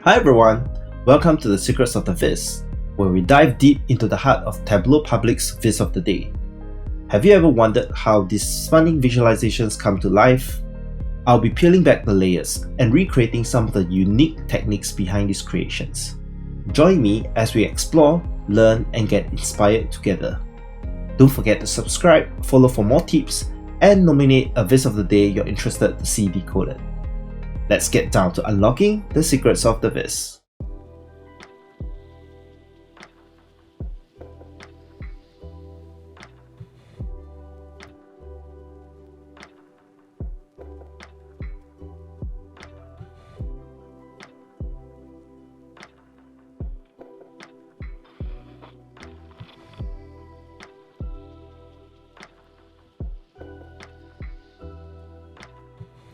Hi everyone, welcome to the Secrets of the Viz, where we dive deep into the heart of Tableau Public's Viz of the Day. Have you ever wondered how these stunning visualizations come to life? I'll be peeling back the layers and recreating some of the unique techniques behind these creations. Join me as we explore, learn, and get inspired together. Don't forget to subscribe, follow for more tips, and nominate a Viz of the Day you're interested to see decoded. Let's get down to unlocking the secrets of the Viz.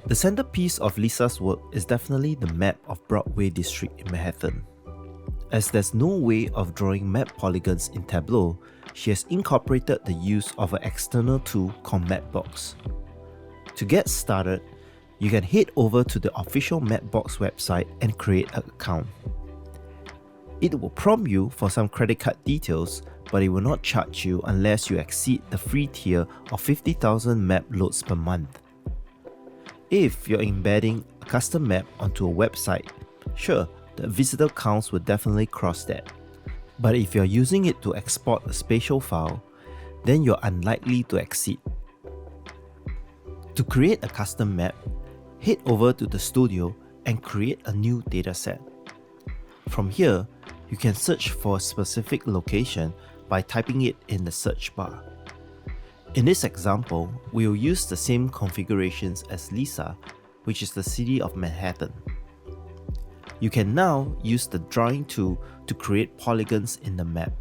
The centerpiece of Lisa's work is definitely the map of Broadway District in Manhattan. As there's no way of drawing map polygons in Tableau, she has incorporated the use of an external tool called Mapbox. To get started, you can head over to the official Mapbox website and create an account. It will prompt you for some credit card details, but it will not charge you unless you exceed the free tier of 50,000 map loads per month. If you're embedding a custom map onto a website, sure, the visitor counts will definitely cross that. But if you're using it to export a spatial file, then you're unlikely to exceed. To create a custom map, head over to the studio and create a new dataset. From here, you can search for a specific location by typing it in the search bar. In this example, we will use the same configurations as Lisa, which is the city of Manhattan. You can now use the drawing tool to create polygons in the map.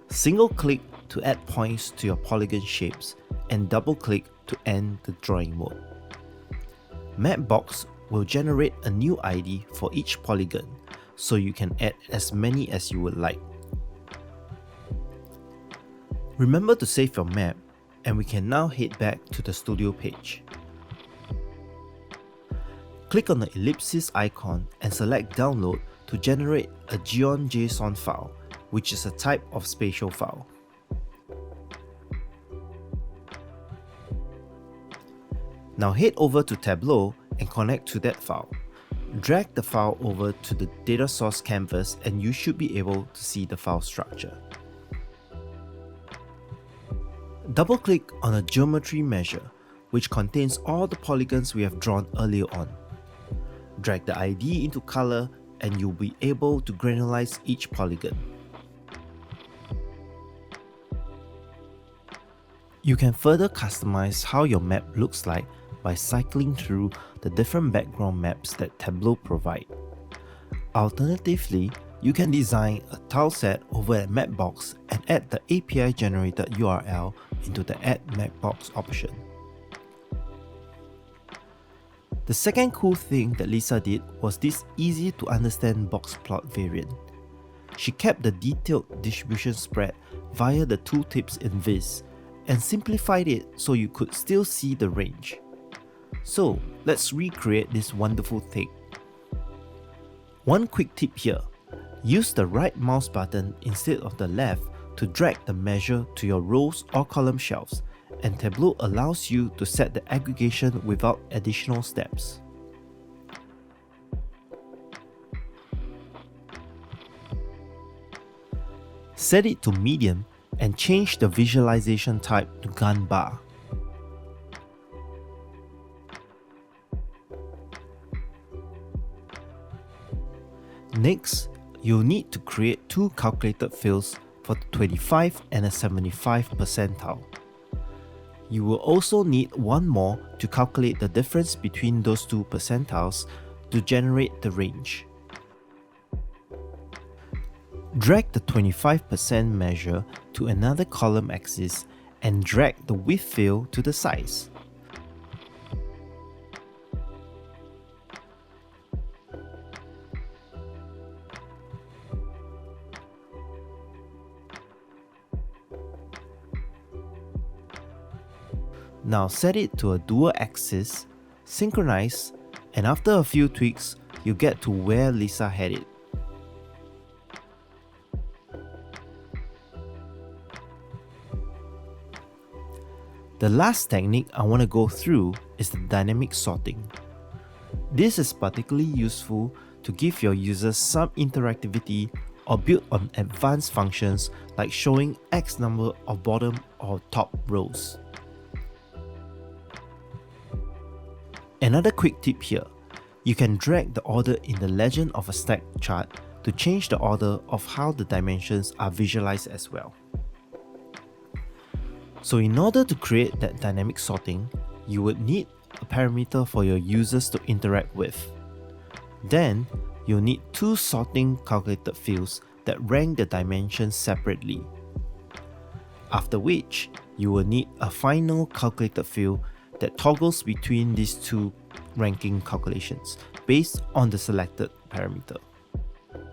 Single-click to add points to your polygon shapes and double-click to end the drawing mode. Mapbox will generate a new ID for each polygon, so you can add as many as you would like. Remember to save your map, and we can now head back to the studio page. Click on the ellipsis icon and select Download to generate a Geon.json file, which is a type of spatial file. Now head over to Tableau and connect to that file. Drag the file over to the data source canvas and you should be able to see the file structure. Double-click on a geometry measure, which contains all the polygons we have drawn earlier on. Drag the ID into color and you'll be able to granularize each polygon. You can further customize how your map looks like by cycling through the different background maps that Tableau provide. Alternatively, you can design a tileset over at Mapbox and add the API-generated URL into the Add Mapbox option. The second cool thing that Lisa did was this easy-to-understand box plot variant. She kept the detailed distribution spread via the tooltips in Viz and simplified it so you could still see the range. So let's recreate this wonderful thing. One quick tip here. Use the right mouse button instead of the left to drag the measure to your rows or column shelves, and Tableau allows you to set the aggregation without additional steps. Set it to medium and change the visualization type to gun bar. Next, you'll need to create two calculated fields for the 25 and a 75 percentile. You will also need one more to calculate the difference between those two percentiles to generate the range. Drag the 25% measure to another column axis and drag the width field to the size. Now set it to a dual axis, synchronize, and after a few tweaks, you get to where Lisa had it. The last technique I want to go through is the dynamic sorting. This is particularly useful to give your users some interactivity or build on advanced functions like showing X number of bottom or top rows. Another quick tip here, you can drag the order in the legend of a stack chart to change the order of how the dimensions are visualized as well. So in order to create that dynamic sorting, you would need a parameter for your users to interact with. Then, you'll need two sorting calculated fields that rank the dimensions separately. After which, you will need a final calculated field that toggles between these two ranking calculations based on the selected parameter.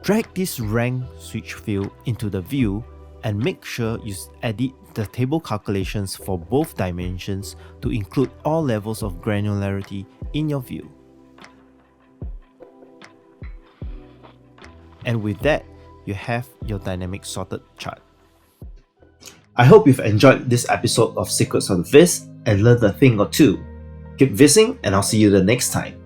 Drag this rank switch field into the view and make sure you edit the table calculations for both dimensions to include all levels of granularity in your view. And with that, you have your dynamic sorted chart. I hope you've enjoyed this episode of Secrets of the Viz and learned a thing or two. Keep visiting, and I'll see you the next time.